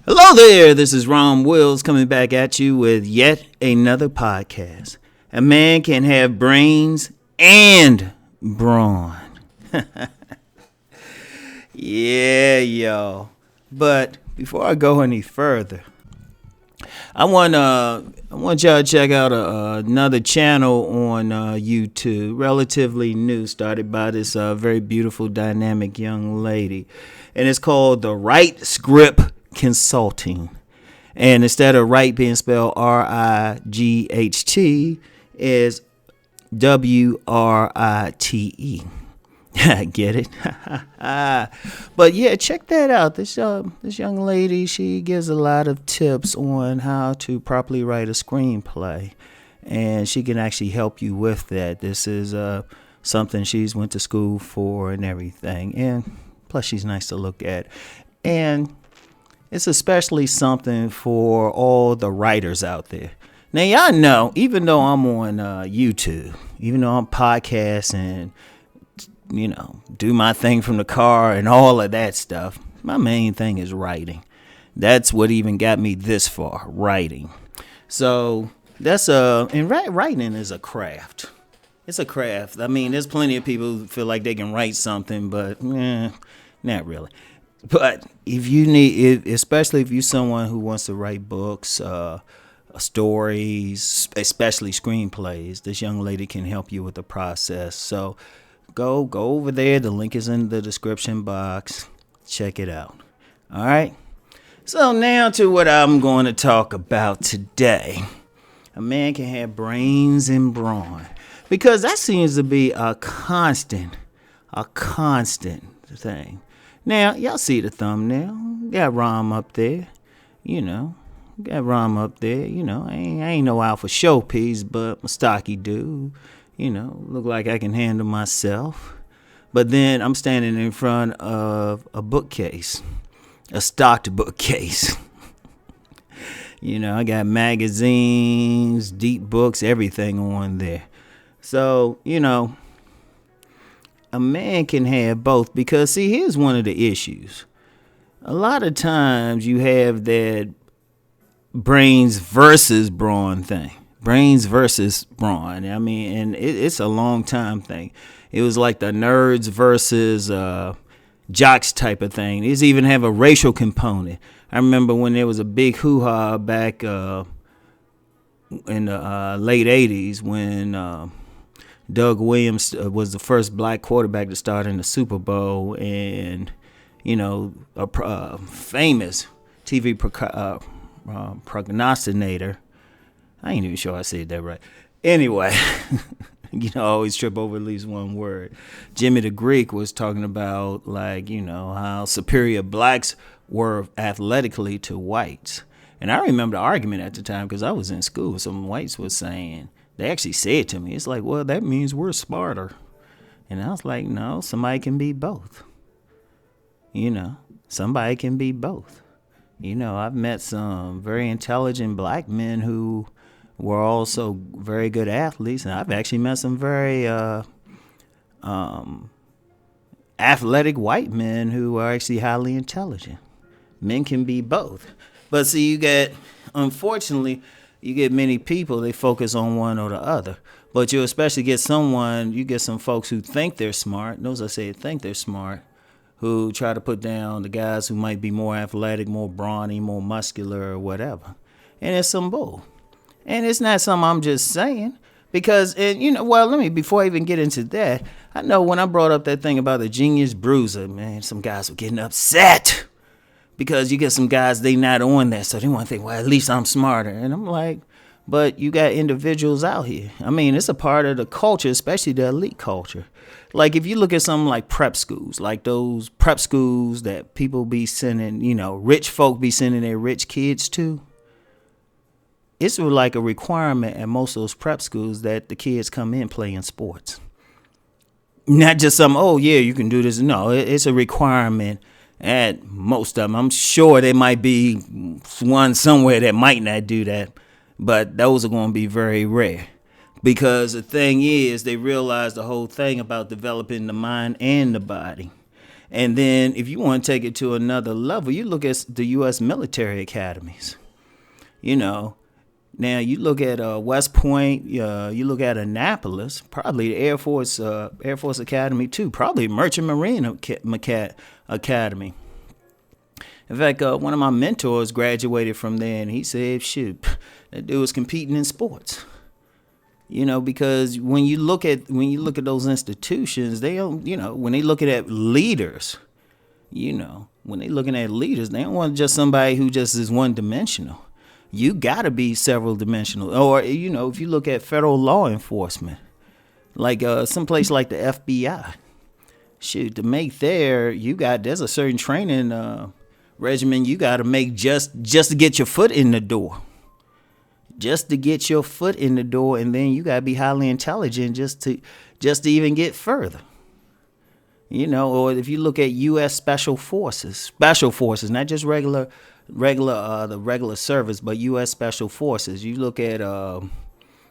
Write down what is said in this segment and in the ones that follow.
Hello there, this is Rom Wills coming back at you with yet another podcast. A man can have brains and brawn. Yeah, y'all. But before I go any further, I want y'all to check out another channel on YouTube, relatively new, started by this very beautiful, dynamic young lady, and it's called The Right Script Consulting. And instead of right being spelled RIGHT, is WRITE. Get it? But yeah, check that out. This young lady, she gives a lot of tips on how to properly write a screenplay, and she can actually help you with that. This is something she's went to school for and everything, and plus she's nice to look at, and it's especially something for all the writers out there. Now, y'all know, even though I'm on YouTube, even though I'm podcasting, do my thing from the car and all of that stuff, my main thing is writing. That's what even got me this far, writing. So that's and writing is a craft. It's a craft. I mean, there's plenty of people who feel like they can write something, but not really. But if you need, especially if you're someone who wants to write books, stories, especially screenplays, this young lady can help you with the process. So go over there. The link is in the description box. Check it out. All right. So now to what I'm going to talk about today. A man can have brains and brawn, because that seems to be a constant thing. Now, y'all see the thumbnail. Got Rom up there. Got Rom up there. I ain't no alpha showpiece, but I'm a stocky dude. Look like I can handle myself. But then I'm standing in front of a bookcase, a stocked bookcase. I got magazines, deep books, everything on there. So, a man can have both, because, see, here's one of the issues. A lot of times you have that brains versus brawn thing. Brains versus brawn. I mean, and it's a long time thing. It was like the nerds versus jocks type of thing. These even have a racial component. I remember when there was a big hoo-ha back in the late 80s when Doug Williams was the first black quarterback to start in the Super Bowl, and a famous TV prognosticator. I ain't even sure I said that right. Anyway, I always trip over at least one word. Jimmy the Greek was talking about how superior blacks were athletically to whites. And I remember the argument at the time, because I was in school. Some whites was saying, they actually said to me, it's like, well, that means we're smarter. And I was like, no, somebody can be both. Somebody can be both. I've met some very intelligent black men who were also very good athletes, and I've actually met some very athletic white men who are actually highly intelligent. Men can be both. But see, unfortunately, you get many people, they focus on one or the other. But you especially get some folks who think they're smart. Those I say think they're smart, who try to put down the guys who might be more athletic, more brawny, more muscular, or whatever. And it's some bull. And it's not something I'm just saying. Because, before I even get into that, I know when I brought up that thing about the genius Bruiser, man, some guys were getting upset. Because you get some guys, they not on that, so they want to think, well, at least I'm smarter. And I'm like, but you got individuals out here. I mean, it's a part of the culture, especially the elite culture. Like if you look at something like prep schools, like those prep schools that people be sending, rich folk be sending their rich kids to. It's like a requirement at most of those prep schools that the kids come in playing sports. Not just you can do this. No, it's a requirement at most of them. I'm sure there might be one somewhere that might not do that, but those are going to be very rare. Because the thing is, they realize the whole thing about developing the mind and the body. And then if you want to take it to another level, you look at the U.S. military academies. You know, now you look at West Point, you look at Annapolis, probably the Air Force Academy too, probably Merchant Marine Academy. In fact, one of my mentors graduated from there, and he said, "Shoot, that dude was competing in sports." You know, because when you look at those institutions, they don't, you know, when they looking at leaders, you know, when they looking at leaders, they don't want just somebody who just is one dimensional. You gotta be several dimensional. Or, you know, if you look at federal law enforcement, like someplace like the FBI, shoot, to make there's a certain training regimen you gotta make just to get your foot in the door. Just to get your foot in the door, and then you gotta be highly intelligent just to even get further. You know, or if you look at U.S. special forces, not just the regular service, but U.S. special forces. You look at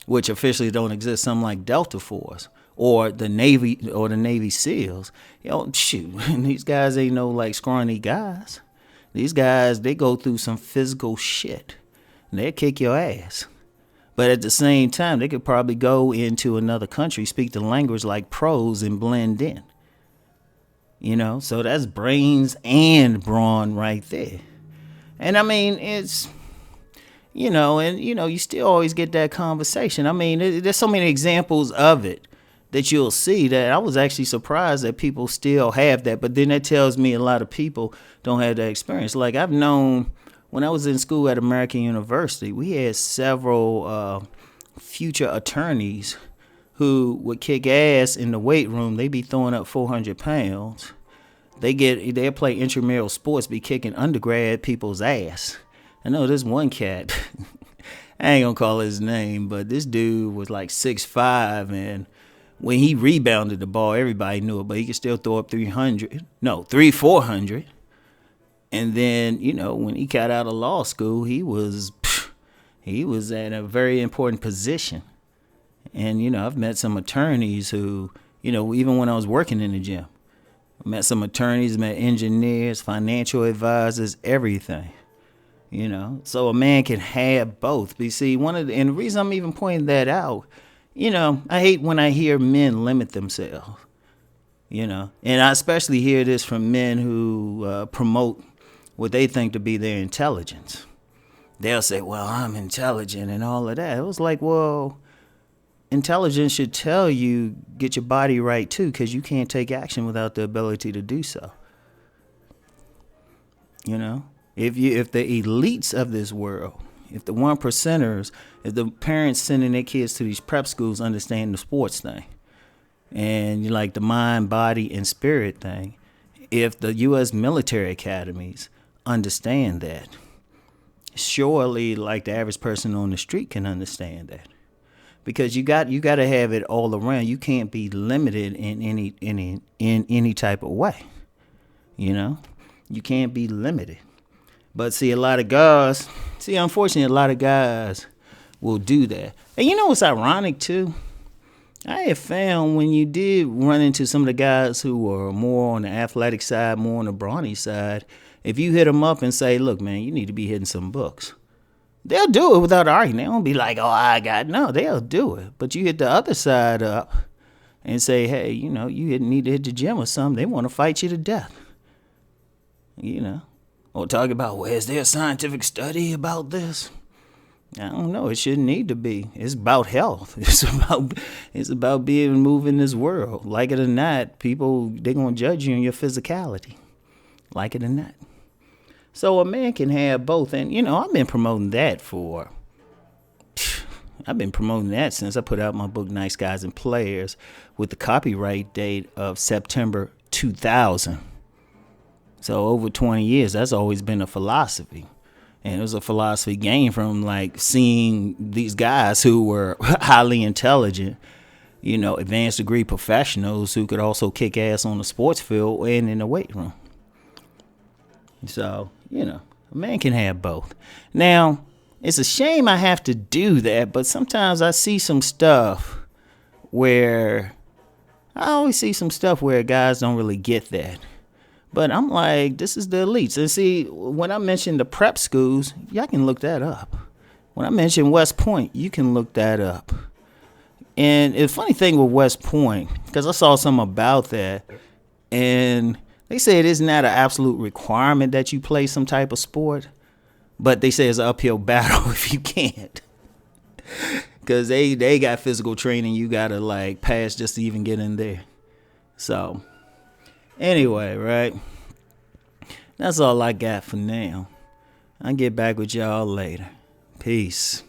which officially don't exist, something like Delta Force or the Navy SEALs. You know, shoot, these guys ain't no like scrawny guys. These guys, they go through some physical shit. They'll kick your ass. But at the same time, they could probably go into another country, speak the language like pros, and blend in. You know, so that's brains and brawn right there. And I mean, it's, you know, you still always get that conversation. I mean, there's so many examples of it that you'll see that I was actually surprised that people still have that. But then that tells me a lot of people don't have that experience. Like I've known, when I was in school at American University, we had several future attorneys who would kick ass in the weight room. They be throwing up 400 pounds. They play intramural sports, be kicking undergrad people's ass. I know this one cat, I ain't gonna call his name, but this dude was like 6'5", and when he rebounded the ball, everybody knew it, but he could still throw up 400. And then, you know, when he got out of law school, he was at a very important position. And, you know, I've met some attorneys who, you know, even when I was working in the gym, I met some attorneys, met engineers, financial advisors, everything. You know, so a man can have both. But you see, and the reason I'm even pointing that out, you know, I hate when I hear men limit themselves. You know, and I especially hear this from men who promote what they think to be their intelligence. They'll say, well, I'm intelligent and all of that. It was like, well, intelligence should tell you get your body right too, because you can't take action without the ability to do so. You know, if the elites of this world, if the 1%ers, if the parents sending their kids to these prep schools understand the sports thing, and you like the mind, body, and spirit thing, if the U.S. military academies understand that, surely like the average person on the street can understand that, because you got to have it all around. You can't be limited in any type of way. You know, you can't be limited. But see, unfortunately, a lot of guys will do that. And you know what's ironic too? I have found when you did run into some of the guys who were more on the athletic side, more on the brawny side, if you hit them up and say, look, man, you need to be hitting some books, they'll do it without arguing. They won't be like, oh, no, they'll do it. But you hit the other side up and say, hey, you know, you need to hit the gym or something. They want to fight you to death. You know, or talk about, well, is there a scientific study about this? I don't know. It shouldn't need to be. It's about health. It's about being moved in this world. Like it or not, people, they're going to judge you on your physicality. Like it or not. So a man can have both. And, you know, I've been promoting that since I put out my book, Nice Guys and Players, with the copyright date of September 2000. So over 20 years, that's always been a philosophy. And it was a philosophy gained from like seeing these guys who were highly intelligent, you know, advanced degree professionals who could also kick ass on the sports field and in the weight room. So, you know, a man can have both. Now, it's a shame I have to do that, but sometimes I see some stuff where guys don't really get that. But I'm like, this is the elites. And see, when I mentioned the prep schools, y'all can look that up. When I mentioned West Point, you can look that up. And the funny thing with West Point, because I saw something about that, and they say it is not an absolute requirement that you play some type of sport, but they say it's an uphill battle if you can't. Because they got physical training you got to like pass just to even get in there. So, anyway, right? That's all I got for now. I'll get back with y'all later. Peace.